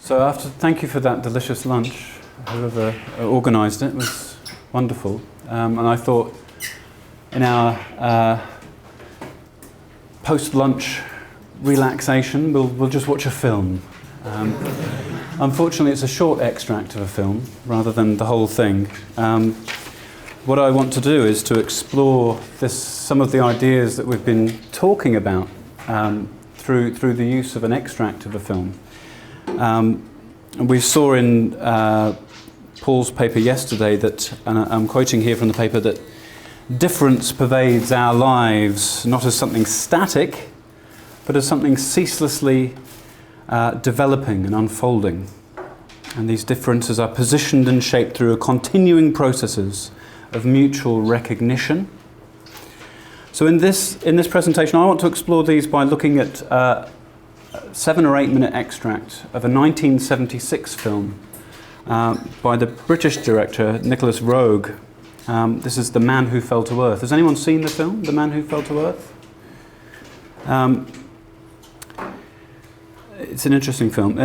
Thank you for that delicious lunch. Whoever organised it was wonderful. And I thought in our post-lunch relaxation, we'll just watch a film. Unfortunately, it's a short extract of a film rather than the whole thing. What I want to do is to explore some of the ideas that we've been talking about through the use of an extract of a film. We saw in Paul's paper yesterday that, and I'm quoting here from the paper, that difference pervades our lives not as something static, but as something ceaselessly developing and unfolding. And these differences are positioned and shaped through a continuing processes of mutual recognition. So in this presentation, I want to explore these by looking at 7 or 8 minute extract of a 1976 film by the British director Nicholas Roeg. This is The Man Who Fell to Earth. Has anyone seen the film, The Man Who Fell to Earth? It's an interesting film.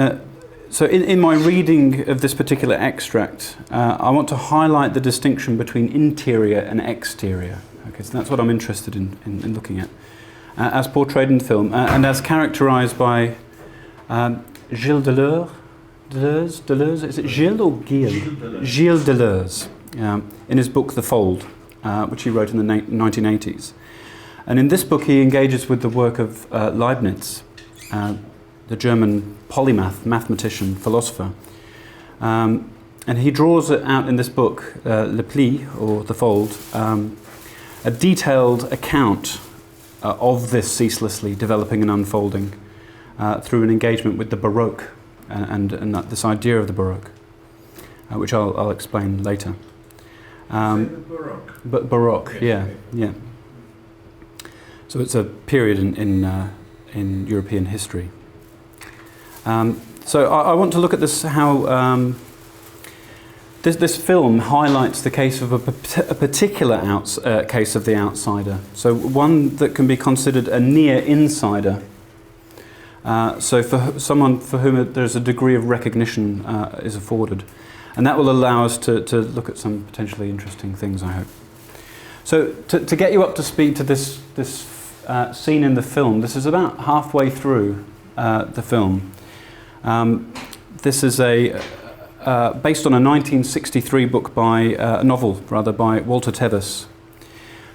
So in my reading of this particular extract, I want to highlight the distinction between interior and exterior. Okay, so that's what I'm interested in looking at. As portrayed in the film, and as characterised by Gilles Deleuze, is it Gilles or Gilles? Gilles Deleuze, in his book The Fold, which he wrote in the 1980s. And in this book he engages with the work of Leibniz, the German polymath, mathematician, philosopher. And he draws it out in this book, Le Pli, or The Fold, a detailed account of this ceaselessly developing and unfolding through an engagement with the Baroque and this idea of the Baroque, which I'll explain later. Baroque? Baroque, yeah. So it's a period in European history. So I want to look at this, how this film highlights the case of a particular case of the outsider. So one that can be considered a near insider. So for someone for whom there's a degree of recognition is afforded. And that will allow us to look at some potentially interesting things, I hope. So to get you up to speed to this scene in the film, this is about halfway through the film. This is based on a 1963 book a novel by Walter Tevis.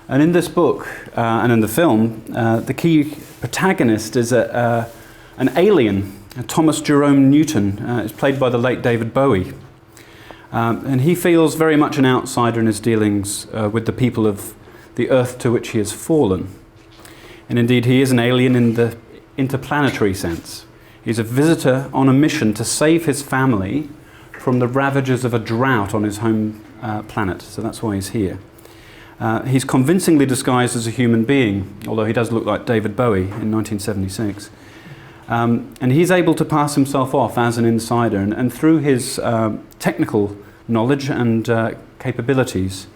And in this book, and in the film, the key protagonist is an alien, Thomas Jerome Newton. It's played by the late David Bowie. And he feels very much an outsider in his dealings with the people of the earth to which he has fallen. And indeed, he is an alien in the interplanetary sense. He's a visitor on a mission to save his family from the ravages of a drought on his home planet. So that's why he's here. He's convincingly disguised as a human being, although he does look like David Bowie in 1976. And he's able to pass himself off as an insider, and through his technical knowledge and capabilities,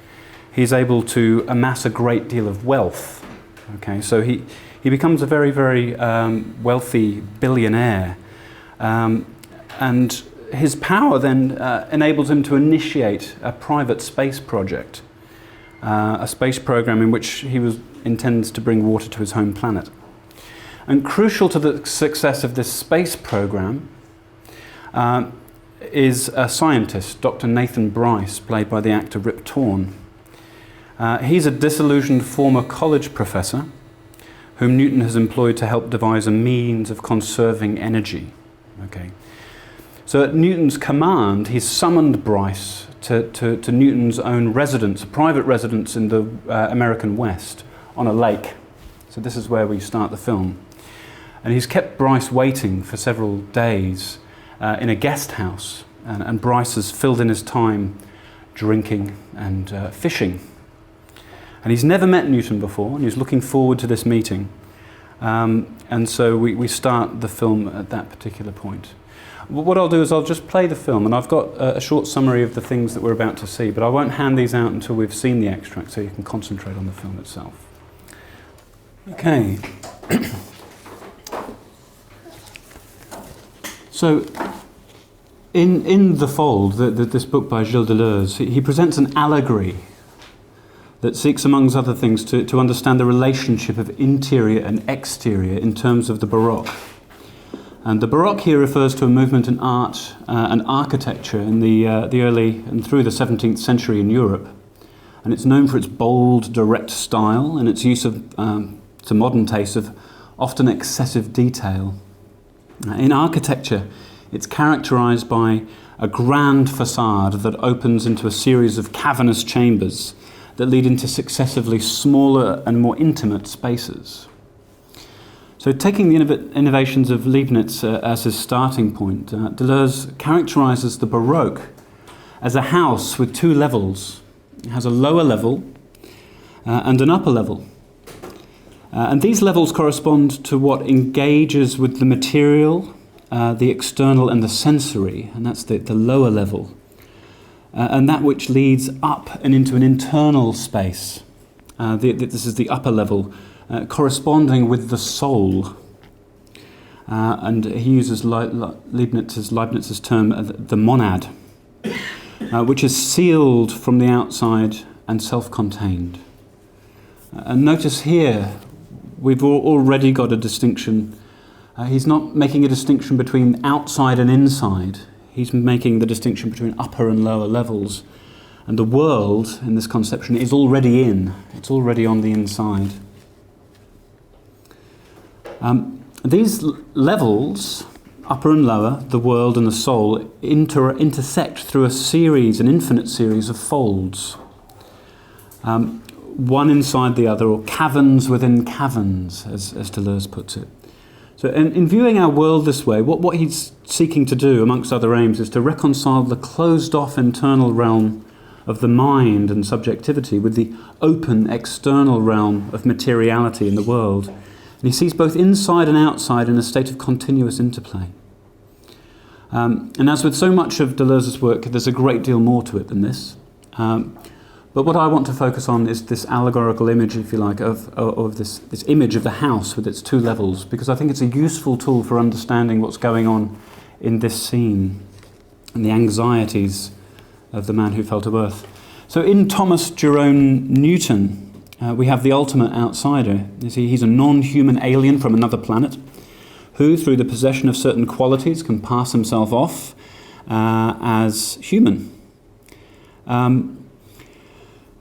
he's able to amass a great deal of wealth. Okay, so he becomes a very, very wealthy billionaire, and his power then enables him to initiate a private space project, a space program in which he intends to bring water to his home planet. And crucial to the success of this space program is a scientist, Dr. Nathan Bryce, played by the actor Rip Torn. He's a disillusioned former college professor whom Newton has employed to help devise a means of conserving energy. Okay. So at Newton's command, he's summoned Bryce to Newton's own residence, a private residence in the American West, on a lake. So this is where we start the film. And he's kept Bryce waiting for several days in a guest house. And Bryce has filled in his time drinking and fishing. And he's never met Newton before, and he's looking forward to this meeting. And so we start the film at that particular point. What I'll do is I'll just play the film, and I've got a short summary of the things that we're about to see, but I won't hand these out until we've seen the extract, so you can concentrate on the film itself. Okay. So In The Fold, this book by Gilles Deleuze, he presents an allegory that seeks, amongst other things, to understand the relationship of interior and exterior in terms of the Baroque. And the Baroque here refers to a movement in art and architecture in the early and through the 17th century in Europe. And it's known for its bold, direct style and its use of, to modern taste, of often excessive detail. In architecture, it's characterised by a grand facade that opens into a series of cavernous chambers that lead into successively smaller and more intimate spaces. So taking the innovations of Leibniz as his starting point, Deleuze characterises the Baroque as a house with two levels. It has a lower level and an upper level. And these levels correspond to what engages with the material, the external and the sensory, and that's the lower level. And that which leads up and into an internal space. This is the upper level, corresponding with the soul. And he uses Leibniz's term, the monad, which is sealed from the outside and self-contained. And notice here, we've already got a distinction. He's not making a distinction between outside and inside. He's making the distinction between upper and lower levels. And the world, in this conception, is already in. It's already on the inside. These levels, upper and lower, the world and the soul, intersect through an infinite series of folds. One inside the other, or caverns within caverns, as Deleuze puts it. So in viewing our world this way, what he's seeking to do, amongst other aims, is to reconcile the closed-off internal realm of the mind and subjectivity with the open external realm of materiality in the world. And he sees both inside and outside in a state of continuous interplay. And as with so much of Deleuze's work, there's a great deal more to it than this. But what I want to focus on is this allegorical image, if you like, of this image of the house with its two levels, because I think it's a useful tool for understanding what's going on in this scene and the anxieties of the man who fell to earth. So in Thomas Jerome Newton, we have the ultimate outsider. You see, he's a non-human alien from another planet who, through the possession of certain qualities, can pass himself off as human.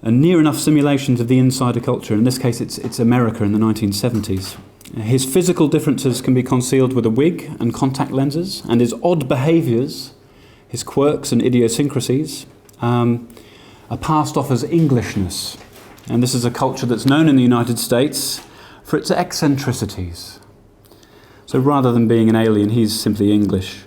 And near enough simulations of the insider culture. In this case, it's America in the 1970s. His physical differences can be concealed with a wig and contact lenses, and his odd behaviours, his quirks and idiosyncrasies, are passed off as Englishness. And this is a culture that's known in the United States for its eccentricities. So rather than being an alien, he's simply English.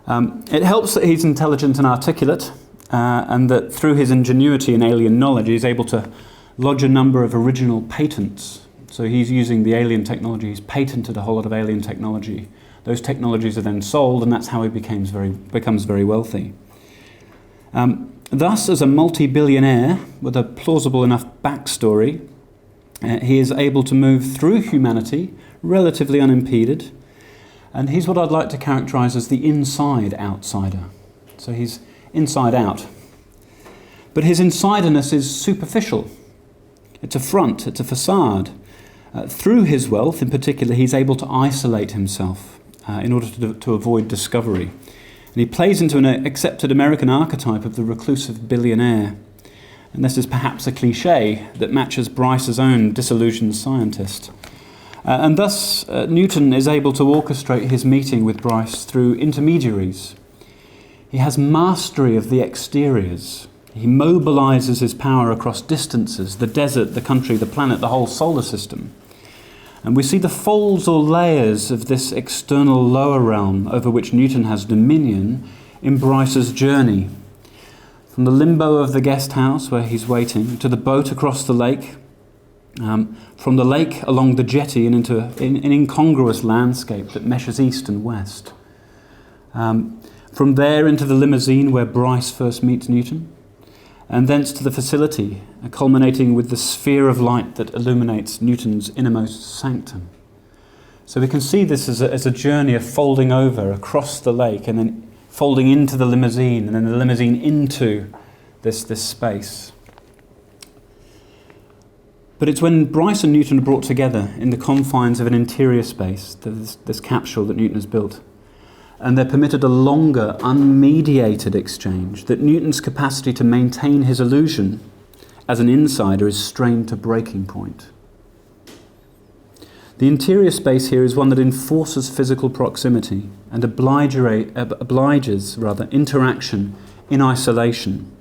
It helps that he's intelligent and articulate, and that through his ingenuity and alien knowledge, he's able to lodge a number of original patents. So he's using the alien technology, he's patented a whole lot of alien technology. Those technologies are then sold, and that's how he becomes very wealthy. Thus, as a multi-billionaire with a plausible enough backstory, he is able to move through humanity relatively unimpeded, and he's what I'd like to characterise as the inside outsider. So he's inside out. But his insiderness is superficial. It's a front, it's a facade. Through his wealth, in particular, he's able to isolate himself in order to avoid discovery. And he plays into an accepted American archetype of the reclusive billionaire. And this is perhaps a cliché that matches Bryce's own disillusioned scientist. And thus, Newton is able to orchestrate his meeting with Bryce through intermediaries. He has mastery of the exteriors. He mobilises his power across distances, the desert, the country, the planet, the whole solar system. And we see the folds or layers of this external lower realm over which Newton has dominion in Bryce's journey. From the limbo of the guest house where he's waiting, to the boat across the lake, from the lake along the jetty and into an incongruous landscape that meshes east and west. From there into the limousine where Bryce first meets Newton, and thence to the facility, culminating with the sphere of light that illuminates Newton's innermost sanctum. So we can see this as a journey of folding over across the lake and then folding into the limousine, and then the limousine into this space. But it's when Bryce and Newton are brought together in the confines of an interior space, this capsule that Newton has built, and they're permitted a longer, unmediated exchange, that Newton's capacity to maintain his illusion as an insider is strained to breaking point. The interior space here is one that enforces physical proximity and obliges interaction in isolation.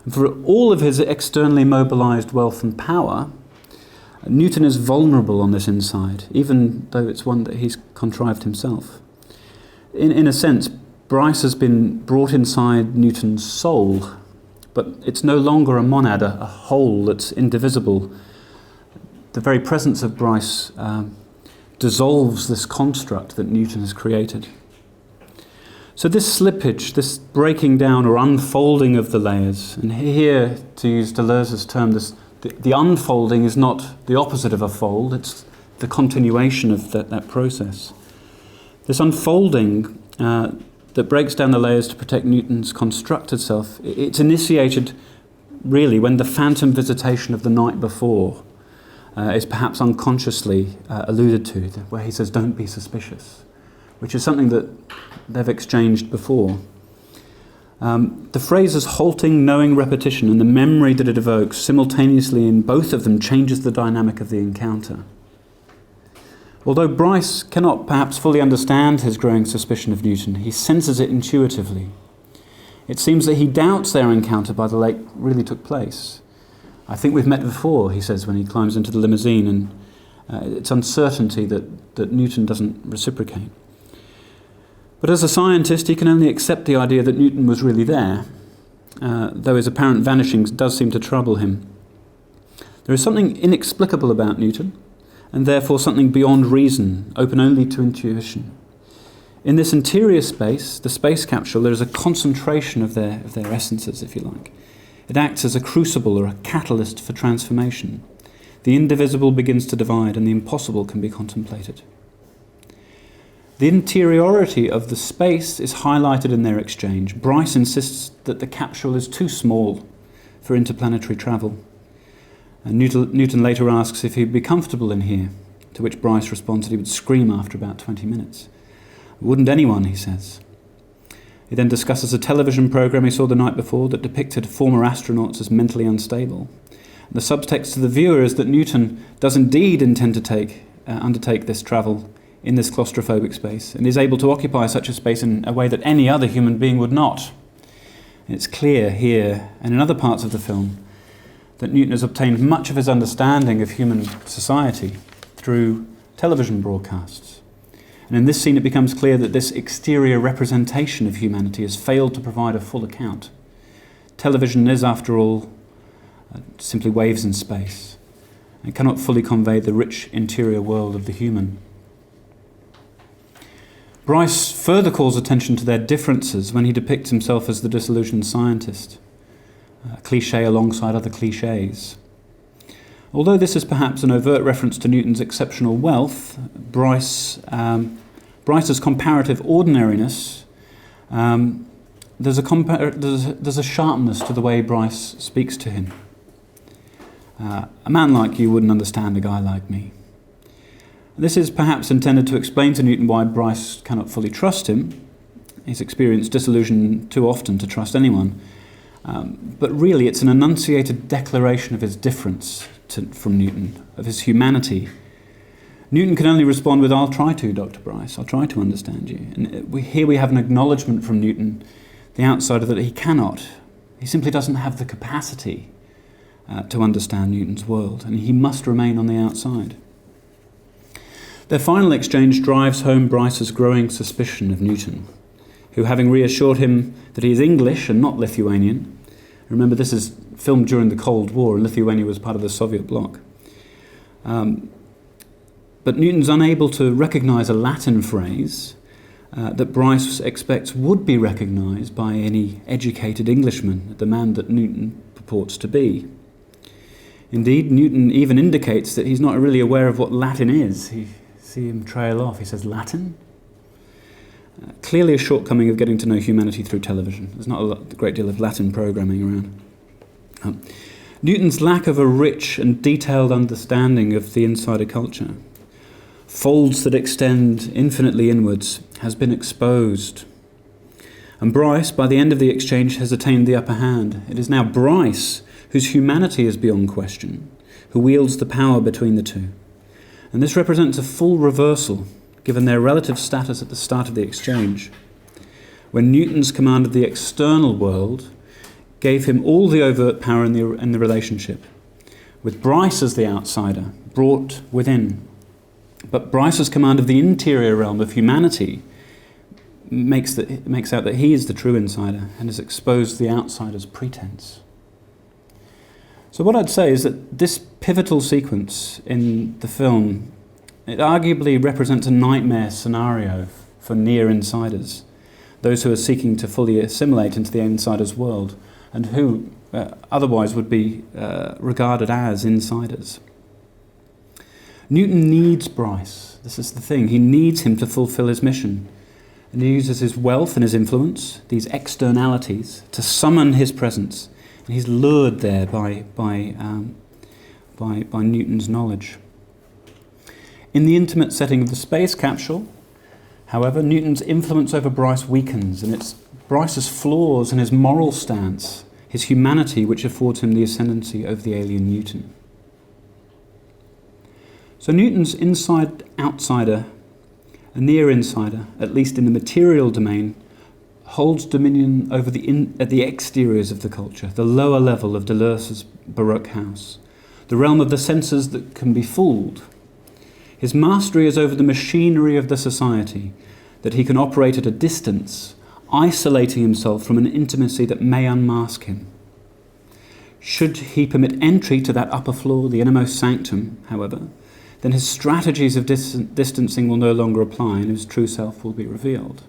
And for all of his externally mobilized wealth and power, Newton is vulnerable on this inside, even though it's one that he's contrived himself. In a sense, Bryce has been brought inside Newton's soul, but it's no longer a monad, a whole that's indivisible. The very presence of Bryce dissolves this construct that Newton has created. So this slippage, this breaking down or unfolding of the layers, and here, to use Deleuze's term, the unfolding is not the opposite of a fold, it's the continuation of that process. This unfolding that breaks down the layers to protect Newton's constructed self, it's initiated really when the phantom visitation of the night before is perhaps unconsciously alluded to, where he says, "Don't be suspicious," which is something that they've exchanged before. The phrase's halting, knowing repetition and the memory that it evokes simultaneously in both of them changes the dynamic of the encounter. Although Bryce cannot perhaps fully understand his growing suspicion of Newton, he senses it intuitively. It seems that he doubts their encounter by the lake really took place. "I think we've met before," he says when he climbs into the limousine, and it's uncertainty that Newton doesn't reciprocate. But as a scientist, he can only accept the idea that Newton was really there, though his apparent vanishing does seem to trouble him. There is something inexplicable about Newton, and therefore something beyond reason, open only to intuition. In this interior space, the space capsule, there is a concentration of their essences, if you like. It acts as a crucible or a catalyst for transformation. The indivisible begins to divide, and the impossible can be contemplated. The interiority of the space is highlighted in their exchange. Bryce insists that the capsule is too small for interplanetary travel. And Newton later asks if he'd be comfortable in here, to which Bryce responds that he would scream after about 20 minutes. "Wouldn't anyone," he says. He then discusses a television program he saw the night before that depicted former astronauts as mentally unstable. The subtext to the viewer is that Newton does indeed intend to undertake this travel in this claustrophobic space, and is able to occupy such a space in a way that any other human being would not. And it's clear here, and in other parts of the film, that Newton has obtained much of his understanding of human society through television broadcasts. And in this scene it becomes clear that this exterior representation of humanity has failed to provide a full account. Television is, after all, simply waves in space, and cannot fully convey the rich interior world of the human. Bryce further calls attention to their differences when he depicts himself as the disillusioned scientist, a cliché alongside other clichés. Although this is perhaps an overt reference to Newton's exceptional wealth, Bryce's comparative ordinariness, there's a sharpness to the way Bryce speaks to him. "A man like you wouldn't understand a guy like me." This is perhaps intended to explain to Newton why Bryce cannot fully trust him. He's experienced disillusion too often to trust anyone. But really it's an enunciated declaration of his difference from Newton, of his humanity. Newton can only respond with, "I'll try to, Dr. Bryce, I'll try to understand you." And here we have an acknowledgement from Newton, the outsider, that he cannot. He simply doesn't have the capacity to understand Newton's world, and he must remain on the outside. Their final exchange drives home Bryce's growing suspicion of Newton, who, having reassured him that he is English and not Lithuanian — remember this is filmed during the Cold War and Lithuania was part of the Soviet bloc — but Newton's unable to recognise a Latin phrase that Bryce expects would be recognised by any educated Englishman, the man that Newton purports to be. Indeed, Newton even indicates that he's not really aware of what Latin is. See him trail off. He says, "Latin?" Clearly a shortcoming of getting to know humanity through television. There's not a great deal of Latin programming around. Newton's lack of a rich and detailed understanding of the insider culture, folds that extend infinitely inwards, has been exposed. And Bryce, by the end of the exchange, has attained the upper hand. It is now Bryce, whose humanity is beyond question, who wields the power between the two. And this represents a full reversal, given their relative status at the start of the exchange. When Newton's command of the external world gave him all the overt power in the relationship, with Bryce as the outsider, brought within. But Bryce's command of the interior realm of humanity makes out that he is the true insider and has exposed the outsider's pretense. So what I'd say is that this pivotal sequence in the film, it arguably represents a nightmare scenario for near insiders, those who are seeking to fully assimilate into the insider's world and who otherwise would be regarded as insiders. Newton needs Bryce. This is the thing. He needs him to fulfill his mission. And he uses his wealth and his influence, these externalities, to summon his presence. And he's lured there by Newton's knowledge. In the intimate setting of the space capsule, however, Newton's influence over Bryce weakens, and it's Bryce's flaws and his moral stance, his humanity, which affords him the ascendancy over the alien Newton. So Newton's inside-outsider, a near insider, at least in the material domain, holds dominion over the exteriors of the culture, the lower level of Deleuze's Baroque house, the realm of the senses that can be fooled. His mastery is over the machinery of the society, that he can operate at a distance, isolating himself from an intimacy that may unmask him. Should he permit entry to that upper floor, the innermost sanctum, however, then his strategies of distancing will no longer apply and his true self will be revealed.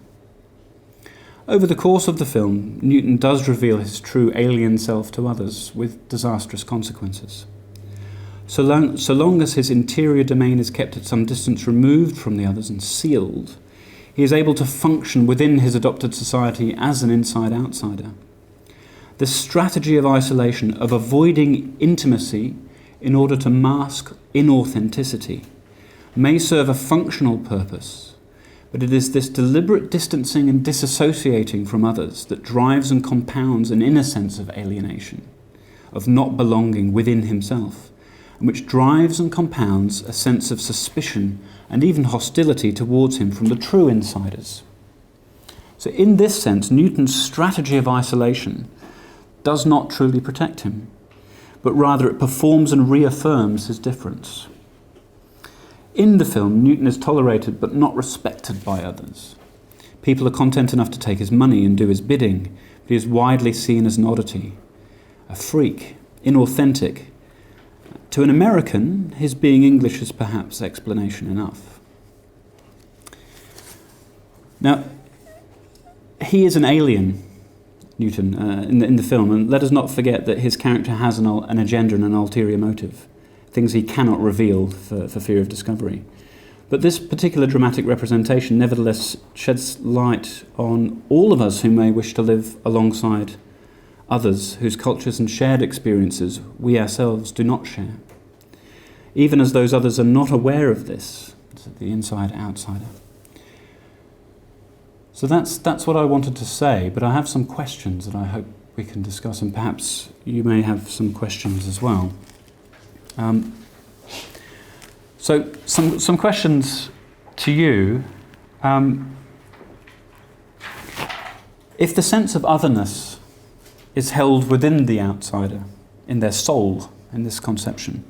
Over the course of the film, Newton does reveal his true alien self to others with disastrous consequences. So long as his interior domain is kept at some distance removed from the others and sealed, he is able to function within his adopted society as an inside-outsider. This strategy of isolation, of avoiding intimacy in order to mask inauthenticity, may serve a functional purpose, but it is this deliberate distancing and disassociating from others that drives and compounds an inner sense of alienation, of not belonging within himself, and which drives and compounds a sense of suspicion and even hostility towards him from the true insiders. So in this sense, Newton's strategy of isolation does not truly protect him, but rather it performs and reaffirms his difference. In the film, Newton is tolerated but not respected by others. People are content enough to take his money and do his bidding, but he is widely seen as an oddity, a freak, inauthentic. To an American, his being English is perhaps explanation enough. Now, he is an alien, Newton, in the film, and let us not forget that his character has an agenda and an ulterior motive, things he cannot reveal for fear of discovery. But this particular dramatic representation nevertheless sheds light on all of us who may wish to live alongside others whose cultures and shared experiences we ourselves do not share, even as those others are not aware of this, the inside-outsider. So that's what I wanted to say, but I have some questions that I hope we can discuss, and perhaps you may have some questions as well. So some questions to you. If the sense of otherness is held within the outsider, in their soul, in this conception,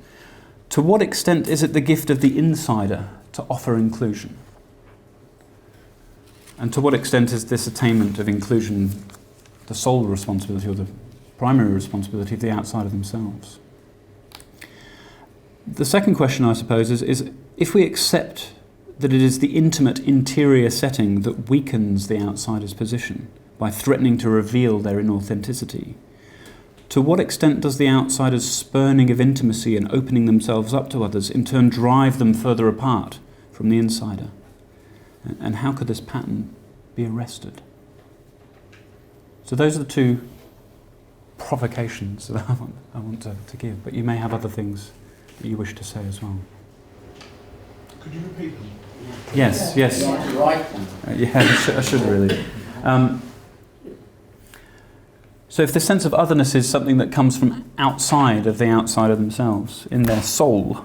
to what extent is it the gift of the insider to offer inclusion? And to what extent is this attainment of inclusion the sole responsibility or the primary responsibility of the outsider themselves? The second question, I suppose, is if we accept that it is the intimate interior setting that weakens the outsider's position by threatening to reveal their inauthenticity, to what extent does the outsider's spurning of intimacy and opening themselves up to others in turn drive them further apart from the insider? And how could this pattern be arrested. So those are the two provocations that I want to give, but you may have other things that you wish to say as well. Could you repeat them? Yes, yes. You want to write them? Yeah, I should really. So if the sense of otherness is something that comes from outside of the outsider themselves, in their soul,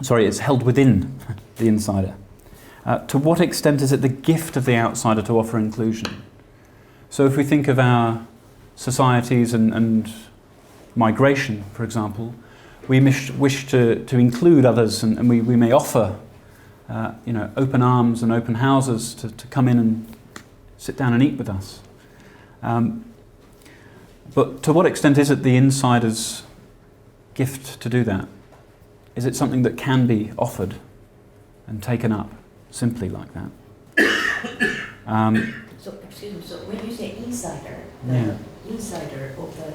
it's held within the insider, to what extent is it the gift of the outsider to offer inclusion? So if we think of our societies and migration, for example, we wish to include others, and we may offer open arms and open houses to come in and sit down and eat with us. But to what extent is it the insider's gift to do that? Is it something that can be offered and taken up simply like that? So, excuse me, so when you say insider, insider of the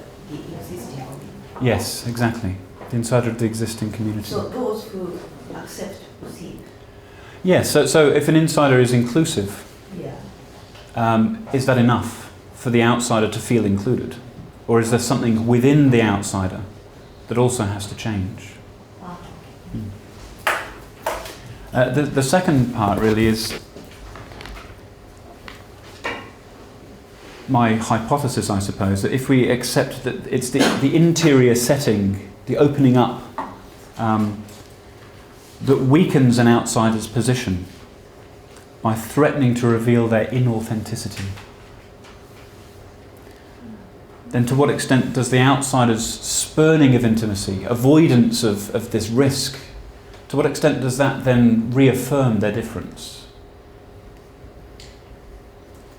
existing community? Yes, exactly. The insider of the existing community. So those who accept, receive? Yes, so if an insider is inclusive, Yeah. Is that enough for the outsider to feel included? Or is there something within the outsider that also has to change? The second part really is my hypothesis, I suppose, that if we accept that it's the interior setting, the opening up, that weakens an outsider's position by threatening to reveal their inauthenticity, then to what extent does the outsider's spurning of intimacy, avoidance of this risk, to what extent does that then reaffirm their difference?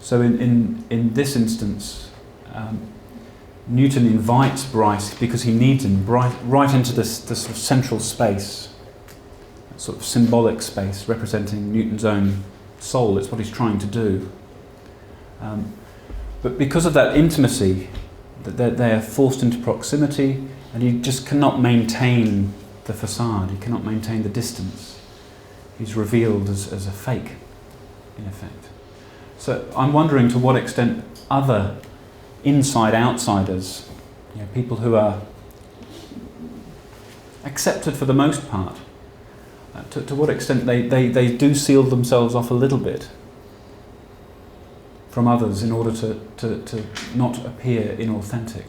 So in this instance, Newton invites Bryce, because he needs him, right into this sort of central space, sort of symbolic space representing Newton's own soul. It's what he's trying to do. But because of that intimacy, that they are forced into proximity, and he just cannot maintain the facade, he cannot maintain the distance. He's revealed as a fake, in effect. So I'm wondering to what extent other inside-outsiders, people who are accepted for the most part, to what extent they do seal themselves off a little bit from others in order to not appear inauthentic.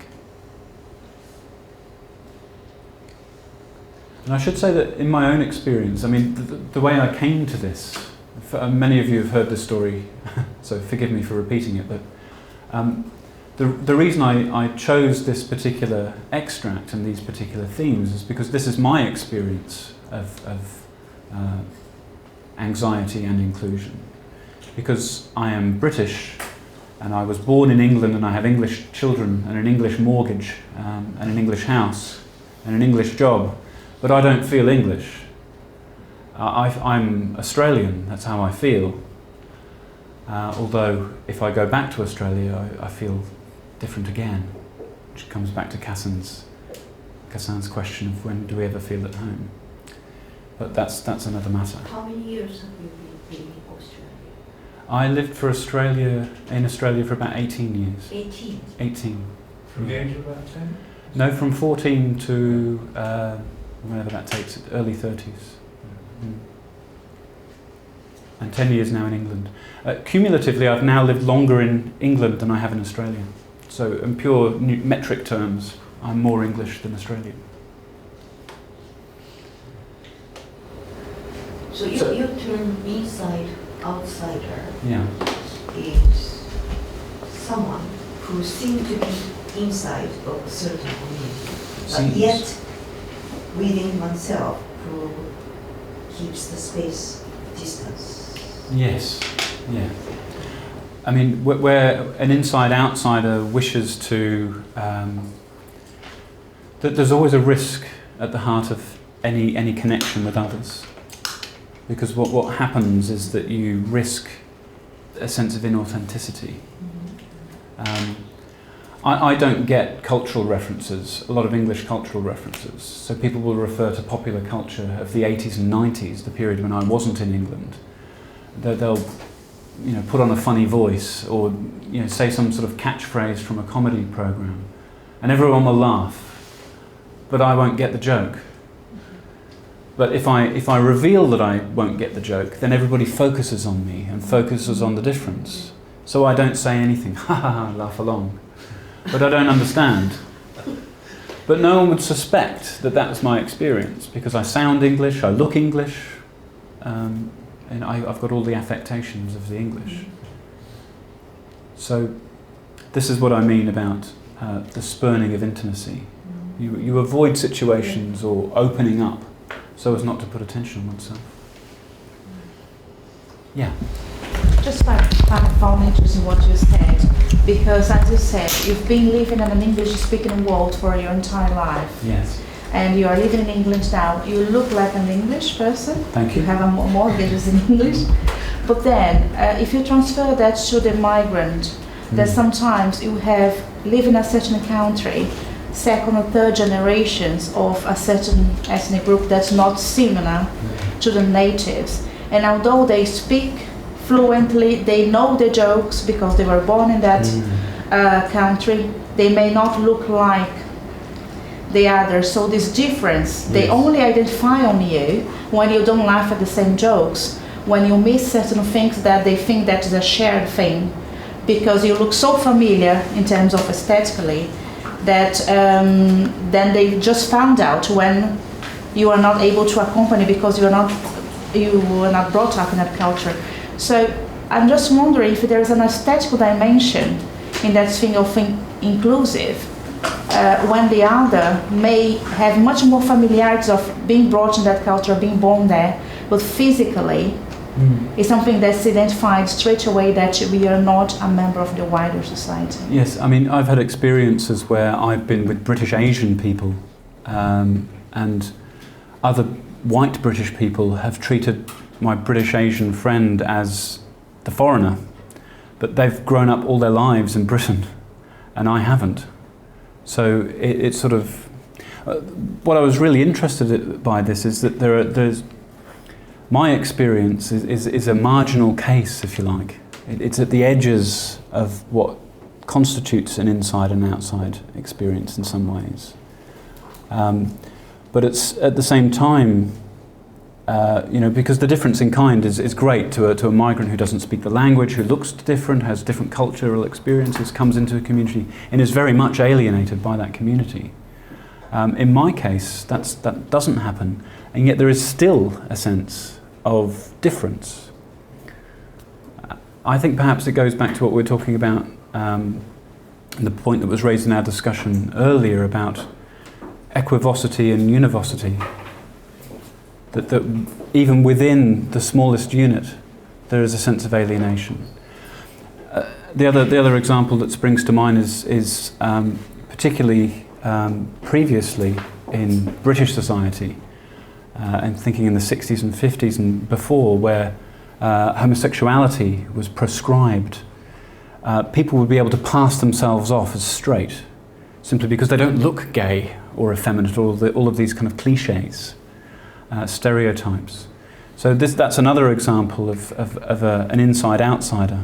And I should say that in my own experience, the way I came to this, many of you have heard this story, so forgive me for repeating it, but the reason I chose this particular extract and these particular themes is because this is my experience of anxiety and inclusion. Because I am British and I was born in England and I have English children and an English mortgage and an English house and an English job, but I don't feel English. I'm Australian, that's how I feel. Although if I go back to Australia, I feel different again, which comes back to Kassan's question of when do we ever feel at home. But that's another matter. How many years have you been in Australia? I lived in Australia for about 18 years. 18? 18. From the age of about 10? No, from 14 to whenever that takes it, early 30s. And 10 years now in England. Cumulatively, I've now lived longer in England than I have in Australia. So in pure metric terms, I'm more English than Australian. So your term inside outsider is someone who seems to be inside of a certain community, but yet within oneself who keeps the space distance. Yes, yeah. Where an inside-outsider wishes to... there's always a risk at the heart of any connection with others. Because what happens is that you risk a sense of inauthenticity. I don't get cultural references, a lot of English cultural references. So people will refer to popular culture of the 80s and 90s, the period when I wasn't in England. They'll put on a funny voice or say some sort of catchphrase from a comedy program, and everyone will laugh, but I won't get the joke. But if I reveal that I won't get the joke, then everybody focuses on me and focuses on the difference. So I don't say anything, ha ha ha, laugh along. But I don't understand. But no one would suspect that that's my experience, because I sound English, I look English, and I've got all the affectations of the English. So this is what I mean about the spurning of intimacy. You avoid situations or opening up so as not to put attention on oneself. Yeah. Just found interesting what you said, because as you said, you've been living in an English-speaking world for your entire life. Yes. And you are living in England now. You look like an English person. Thank you. You have a mortgages in English. But then, if you transfer that to the migrant, that sometimes you have live in a certain country, second or third generations of a certain ethnic group that's not similar to the natives. And although they speak fluently, they know the jokes because they were born in that country, they may not look like the others. So this difference, they only identify on you when you don't laugh at the same jokes, when you miss certain things that they think that is a shared thing, because you look so familiar in terms of aesthetically that then they just found out when you are not able to accompany because you were not brought up in that culture. So I'm just wondering if there is an aesthetical dimension in that thing of inclusive, when the other may have much more familiarity of being brought in that culture, being born there, but physically is something that's identified straight away that we are not a member of the wider society. Yes, I mean, I've had experiences where I've been with British Asian people, and other white British people have treated my British Asian friend as the foreigner, but they've grown up all their lives in Britain, and I haven't. So it's sort of what I was really interested by this is that there's my experience is a marginal case, if you like. It's at the edges of what constitutes an inside and outside experience in some ways. But it's at the same time, because the difference in kind is great to a migrant who doesn't speak the language, who looks different, has different cultural experiences, comes into a community and is very much alienated by that community. In my case, that doesn't happen, and yet there is still a sense of difference. I think perhaps it goes back to what we were talking about, the point that was raised in our discussion earlier about equivocity and univocity. That even within the smallest unit, there is a sense of alienation. The other example that springs to mind is particularly previously in British society, and thinking in the 60s and 50s and before, where homosexuality was prescribed. People would be able to pass themselves off as straight, simply because they don't look gay or effeminate, or all of these kind of cliches. Stereotypes. So that's another example of an inside-outsider,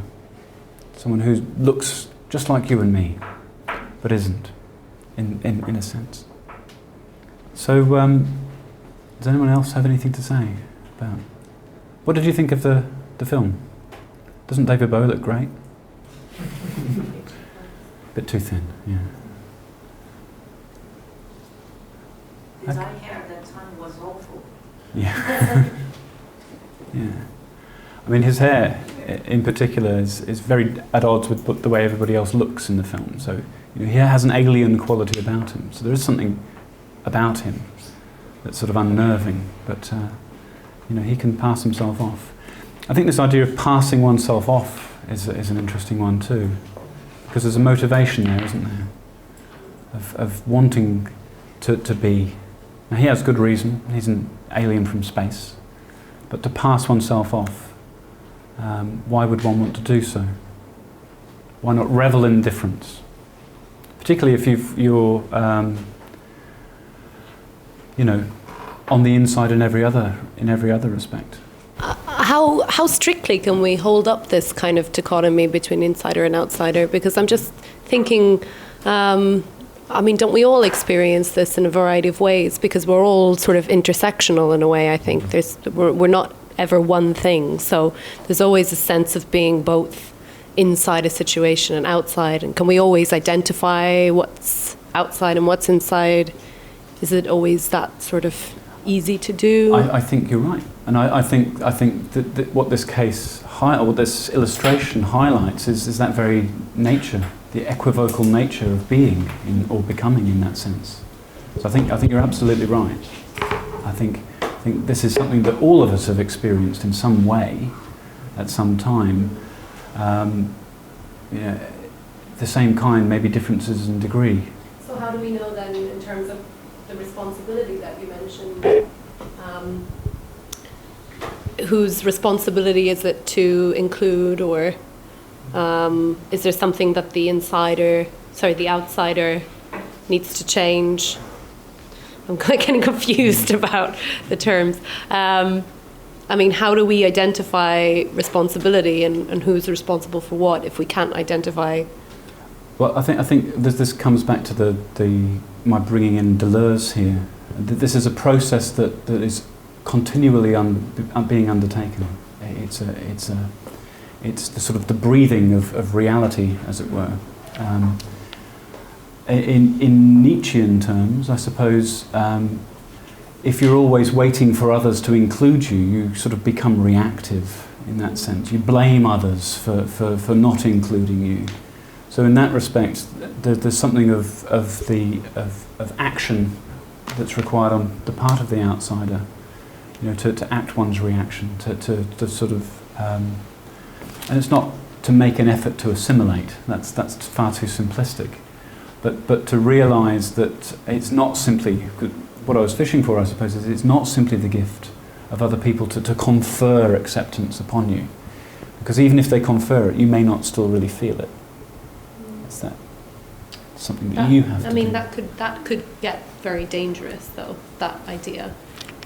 someone who looks just like you and me, but isn't, in a sense. So, does anyone else have anything to say about? What did you think of the film? Doesn't David Bowie look great? Bit too thin, yeah. His eye hair at that time was awful. Yeah. Yeah. I mean, his hair in particular is very at odds with the way everybody else looks in the film. So he has an alien quality about him. So there is something about him that's sort of unnerving, but he can pass himself off. I think this idea of passing oneself off is an interesting one too, because there's a motivation there, isn't there, of wanting to be. Now he has good reason, he's an alien from space, but to pass oneself off, why would one want to do so? Why not revel in difference? Particularly if you're on the inside in every other respect. How how strictly can we hold up this kind of dichotomy between insider and outsider? Because I'm just thinking, I mean, don't we all experience this in a variety of ways? Because we're all sort of intersectional in a way, I think. We're not ever one thing. So there's always a sense of being both inside a situation and outside. And can we always identify what's outside and what's inside? Is it always that sort of easy to do? I think you're right. And I think that what this case, what this illustration highlights is that very nature, the equivocal nature of being or becoming in that sense. So I think you're absolutely right. I think this is something that all of us have experienced in some way, at some time. The same kind, maybe differences in degree. So how do we know then, in terms of the responsibility that you mentioned, whose responsibility is it to include, or is there something that the outsider needs to change? I'm getting confused about the terms. I mean, how do we identify responsibility and who's responsible for what if we can't identify? Well, I think this comes back to my bringing in Deleuze here. This is a process that is continually being undertaken. It's the sort of the breathing of reality, as it were. In Nietzschean terms, I suppose, if you're always waiting for others to include you, you sort of become reactive in that sense. You blame others for not including you. So in that respect, there's something of action that's required on the part of the outsider, to act one's reaction, to sort of, and it's not to make an effort to assimilate. That's far too simplistic. But to realise that it's not simply, what I was fishing for, I suppose, is it's not simply the gift of other people to confer acceptance upon you. Because even if they confer it, you may not still really feel it. It's that something that you have to do. That could get very dangerous, though, that idea.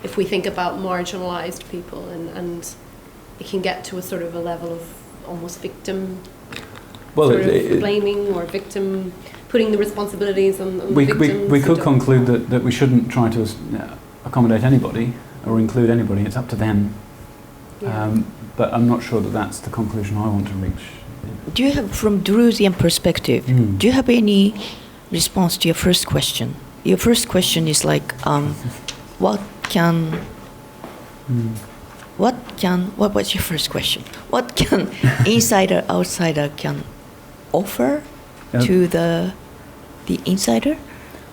If we think about marginalised people and it can get to a sort of a level of almost victim blaming or victim, putting the responsibilities on the victims. We could conclude that we shouldn't try to accommodate anybody or include anybody. It's up to them. Yeah. But I'm not sure that that's the conclusion I want to reach. Do you have, from Deleuzean perspective, do you have any response to your first question? Your first question is like, what was your first question? What can insider, outsider can offer to the insider?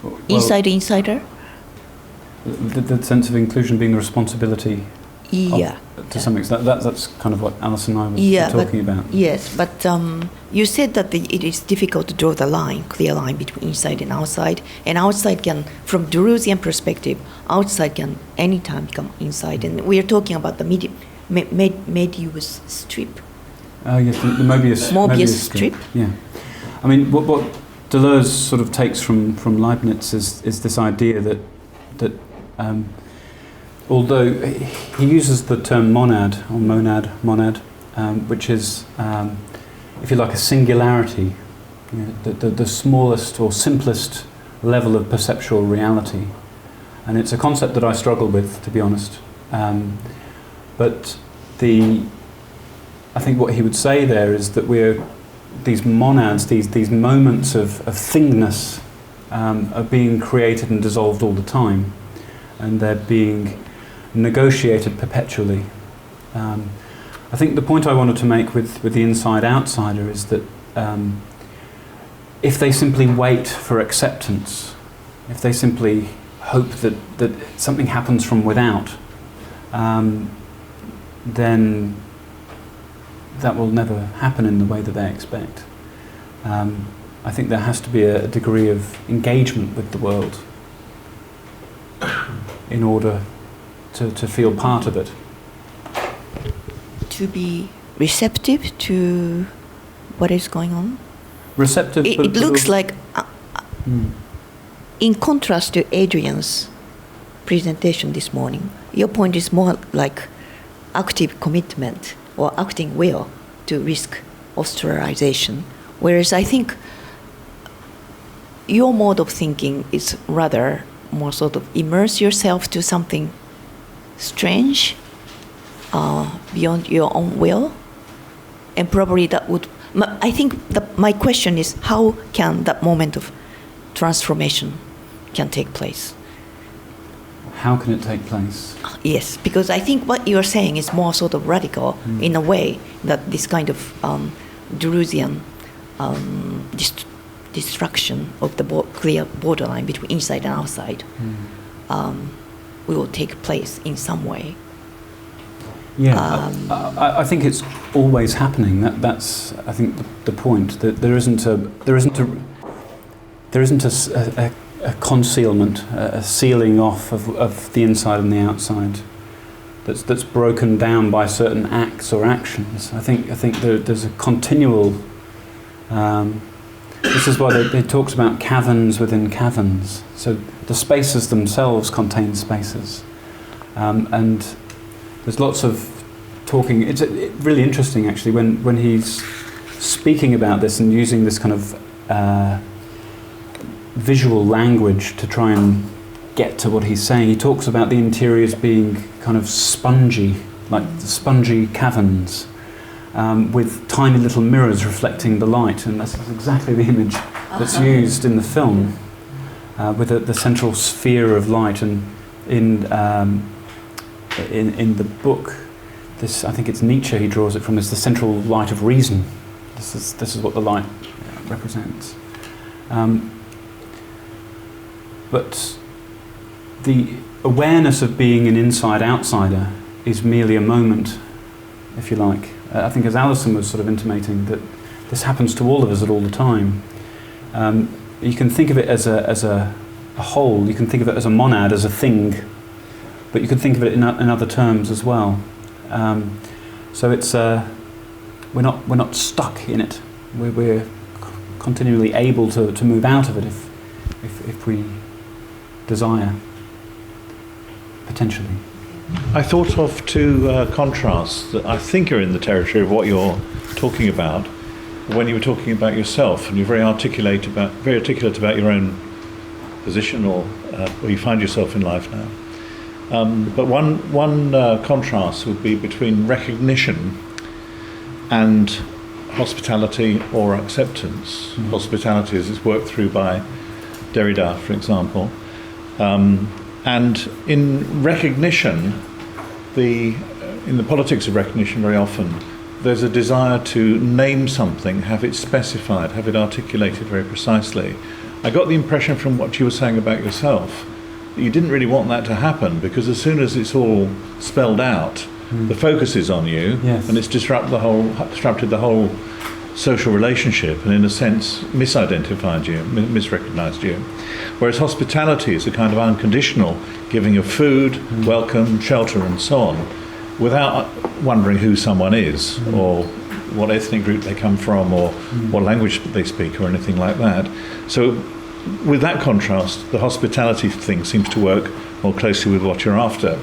Well, Insider? The sense of inclusion being the responsibility to some extent. That's kind of what Alice and I were talking about. Yes, but you said that it is difficult to draw the clear line between inside and outside. And outside can, from Deleuzean perspective, outside can anytime become inside. And we are talking about the Möbius strip. Yes, the Möbius strip. Yeah. I mean, what Deleuze sort of takes from Leibniz is this idea that although he uses the term monad, which is, if you like, a singularity, the smallest or simplest level of perceptual reality. And it's a concept that I struggle with, to be honest. But I think what he would say there is that these monads, these moments of thingness, are being created and dissolved all the time, and they're being negotiated perpetually. I think the point I wanted to make with the inside-outsider is that if they simply wait for acceptance, if they simply hope that something happens from without, then that will never happen in the way that they expect. I think there has to be a degree of engagement with the world in order to feel part of it. To be receptive to what is going on? Receptive. It looks like, in contrast to Adrian's presentation this morning, your point is more like active commitment or acting well to risk ostracization. Whereas I think your mode of thinking is rather more sort of immerse yourself to something strange beyond your own will. And probably that would, I think my question is, how can that moment of transformation can take place? How can it take place? Yes, because I think what you're saying is more sort of radical in a way, that this kind of Deleuzian destruction of the clear borderline between inside and outside will take place in some way. Yeah, I think it's always happening. That's I think the point, that there isn't a concealment, a sealing off of the inside and the outside that's broken down by certain acts or actions. I think there's a continual. This is why they talks about caverns within caverns. So the spaces themselves contain spaces, and there's lots of talking. It's really interesting actually when he's speaking about this and using this kind of visual language to try and get to what he's saying. He talks about the interiors being kind of spongy, like the spongy caverns, with tiny little mirrors reflecting the light, and that's exactly the image that's used in the film, with the central sphere of light. And in the book, this, I think it's Nietzsche he draws it from, is the central light of reason. This is what the light represents. But the awareness of being an inside-outsider is merely a moment, if you like. I think, as Alison was sort of intimating, that this happens to all of us at all the time. You can think of it as a whole. You can think of it as a monad, as a thing, but you can think of it in other terms as well. So it's we're not stuck in it. We're continually able to move out of it if we desire, potentially. I thought of two contrasts that I think are in the territory of what you're talking about when you were talking about yourself, and you're very articulate about your own position or where you find yourself in life now. But one contrast would be between recognition and hospitality or acceptance. Mm-hmm. Hospitality, as it's worked through by Derrida, for example. And in recognition, in the politics of recognition, very often there's a desire to name something, have it specified, have it articulated very precisely. I got the impression from what you were saying about yourself that you didn't really want that to happen, because as soon as it's all spelled out, the focus is on you, yes, and it's disrupted the whole social relationship, and in a sense misidentified you, misrecognized you. Whereas hospitality is a kind of unconditional giving of food, welcome, shelter and so on, without wondering who someone is or what ethnic group they come from or what language they speak or anything like that. So with that contrast, the hospitality thing seems to work more closely with what you're after.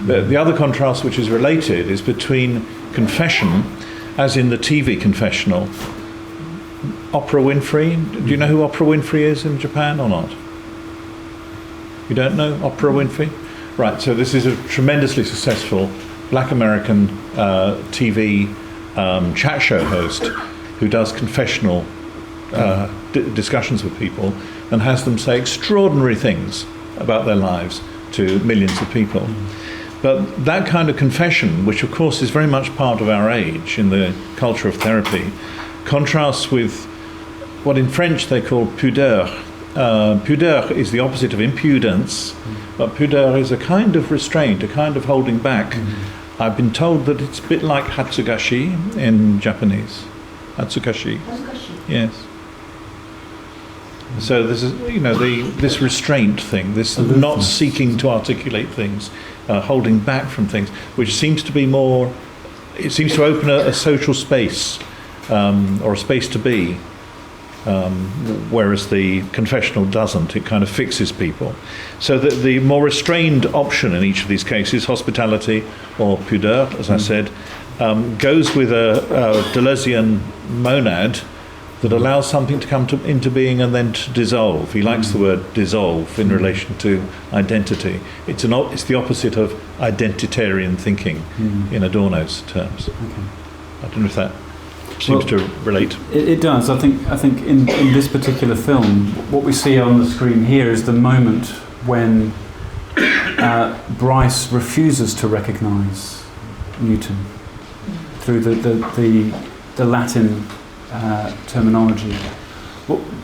The other contrast, which is related, is between confession, as in the TV confessional. Oprah Winfrey, do you know who Oprah Winfrey is in Japan or not? You don't know Oprah Winfrey? Right, so this is a tremendously successful black American TV chat show host who does confessional discussions with people and has them say extraordinary things about their lives to millions of people. But that kind of confession, which of course is very much part of our age in the culture of therapy, contrasts with what in French they call pudeur. Pudeur is the opposite of impudence, but pudeur is a kind of restraint, a kind of holding back. I've been told that it's a bit like hatsugashi in Japanese. Hatsugashi. Yes. So this is, this restraint thing, this not seeking to articulate things, holding back from things, which seems to be more, it seems to open a social space, or a space to be, whereas the confessional doesn't. It kind of fixes people. So the more restrained option in each of these cases, hospitality or pudeur, as I said, goes with a Deleuzian monad that allows something to come into being and then to dissolve. He likes the word dissolve in relation to identity. It's the opposite of identitarian thinking in Adorno's terms. Okay. I don't know if that seems to relate. It does. I think in this particular film, what we see on the screen here is the moment when Bryce refuses to recognise Newton through the Latin terminology.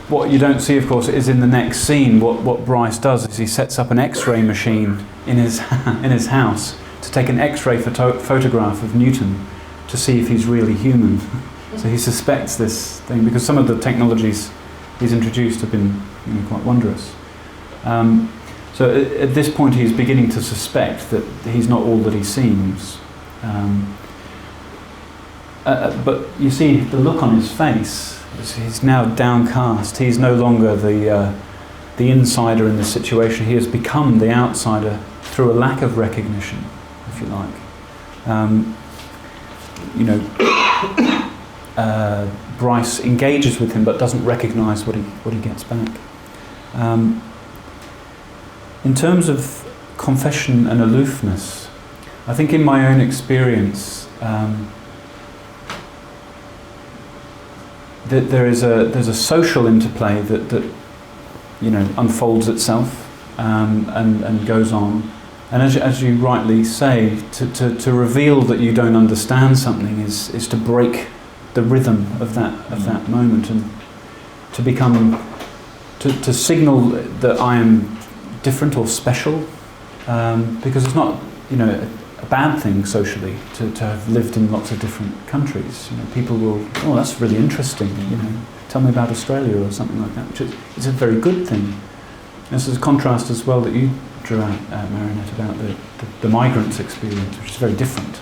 What you don't see, of course, is in the next scene. What Bryce does is he sets up an X-ray machine in his house to take an X-ray photograph of Newton to see if he's really human. So he suspects this thing because some of the technologies he's introduced have been quite wondrous. So at this point he's beginning to suspect that he's not all that he seems. But you see the look on his face. He's now downcast. He's no longer the insider in the situation. He has become the outsider through a lack of recognition, if you like. Bryce engages with him but doesn't recognise what he gets back. In terms of confession and aloofness, I think in my own experience that there's a social interplay that unfolds itself and goes on. And as you rightly say, to reveal that you don't understand something is to break the rhythm of that moment and to become to signal that I am different or special, because it's not a bad thing socially to have lived in lots of different countries. People will, that's really interesting. Tell me about Australia or something like that, which is a very good thing. This is a contrast as well that you drew out, Marinette, about the migrants' experience, which is very different.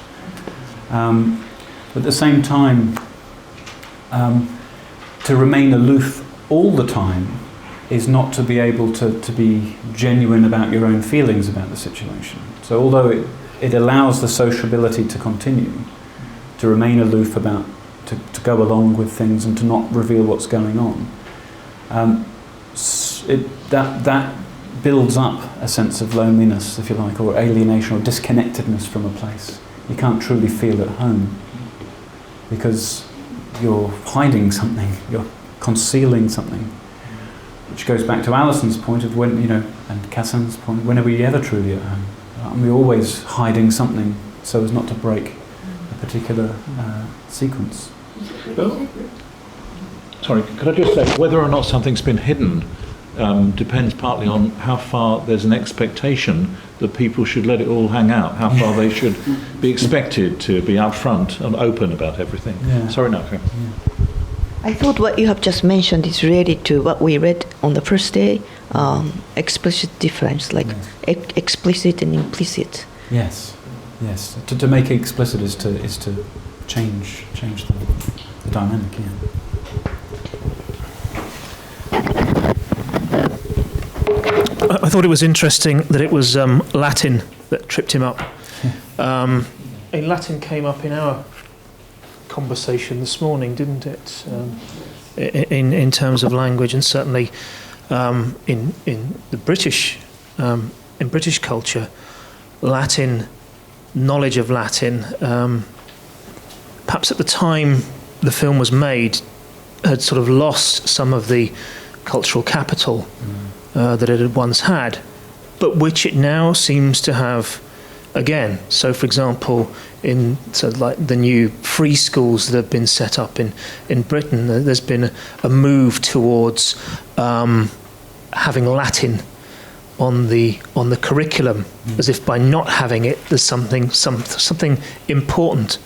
But at the same time, to remain aloof all the time is not to be able to be genuine about your own feelings about the situation. So although it allows the sociability to continue, to remain aloof to go along with things and to not reveal what's going on, that builds up a sense of loneliness, if you like, or alienation or disconnectedness from a place. You can't truly feel at home because you're hiding something, you're concealing something, which goes back to Alison's point of when, and Cassan's point, when are we ever truly at home? Aren't we always hiding something so as not to break a particular sequence? Well, sorry, could I just say, whether or not something's been hidden depends partly on how far there's an expectation that people should let it all hang out, how far they should be expected to be upfront and open about everything. Yeah. Sorry, Naka. Yeah. I thought what you have just mentioned is related to what we read on the first day, explicit difference, like explicit and implicit. Yes. To make it explicit is to change the dynamic. Yeah. I thought it was interesting that it was Latin that tripped him up. Latin came up in our conversation this morning, didn't it? In terms of language, and certainly in the British in British culture, Latin, knowledge of Latin, perhaps at the time the film was made, had sort of lost some of the cultural capital that it had once had, but which it now seems to have again. So, for example, in like the new free schools that have been set up in Britain, there's been a move towards having Latin on the curriculum, as if by not having it, there's something important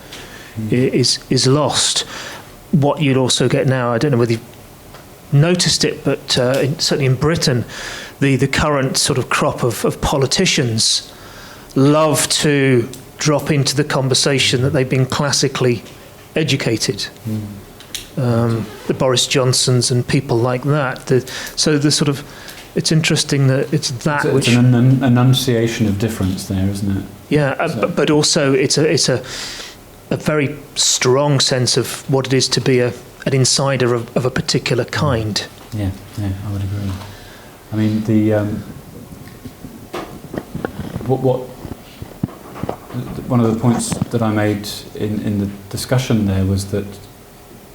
is lost. What you'd also get now, I don't know whether you've noticed it, but certainly in Britain, the current sort of crop of politicians love to drop into the conversation that they've been classically educated. the Boris Johnsons and people like that. It's interesting that it's that It's which an enunciation of difference there, isn't it? yeah, but also it's a very strong sense of what it is to be an insider of a particular kind. Yeah, I would agree. I mean, one of the points that I made in the discussion there was that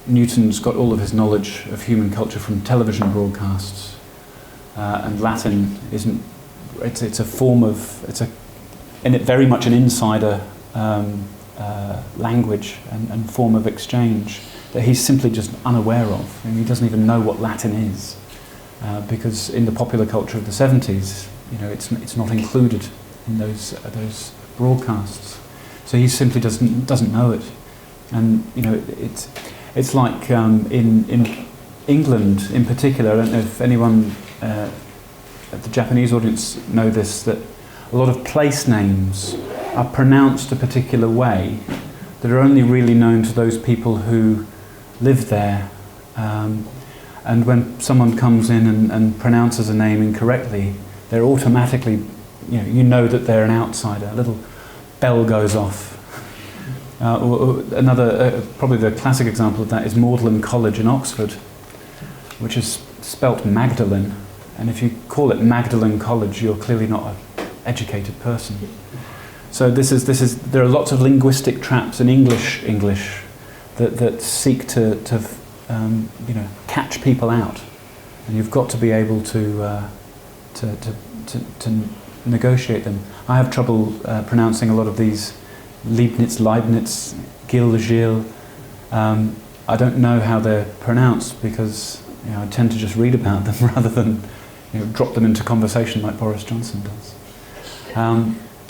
Newton's got all of his knowledge of human culture from television broadcasts, and Latin isn't. It's a form of very much an insider language and form of exchange that he's simply just unaware of, and he doesn't even know what Latin is, because in the popular culture of the 70s, it's not included in those broadcasts. So he simply doesn't know it, and it's like in England in particular. I don't know if anyone at the Japanese audience know this, that a lot of place names are pronounced a particular way that are only really known to those people who live there. And when someone comes in and pronounces a name incorrectly, they're automatically, you know that they're an outsider. A little bell goes off. Another, probably the classic example of that is Magdalen College in Oxford, which is spelt Magdalen. And if you call it Magdalen College, you're clearly not an educated person. So there are lots of linguistic traps in English that seek to catch people out, and you've got to be able to negotiate them. I have trouble pronouncing a lot of these Leibniz, Gil, Gilles. I don't know how they're pronounced because I tend to just read about them rather than drop them into conversation like Boris Johnson does.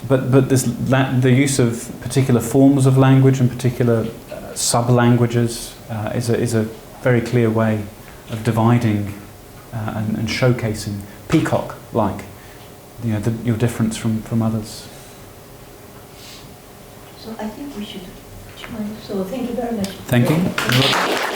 But the use of particular forms of language and particular sub-languages is a very clear way of dividing and showcasing, peacock-like, your difference from others. So I think we should join. So thank you very much. Thank you.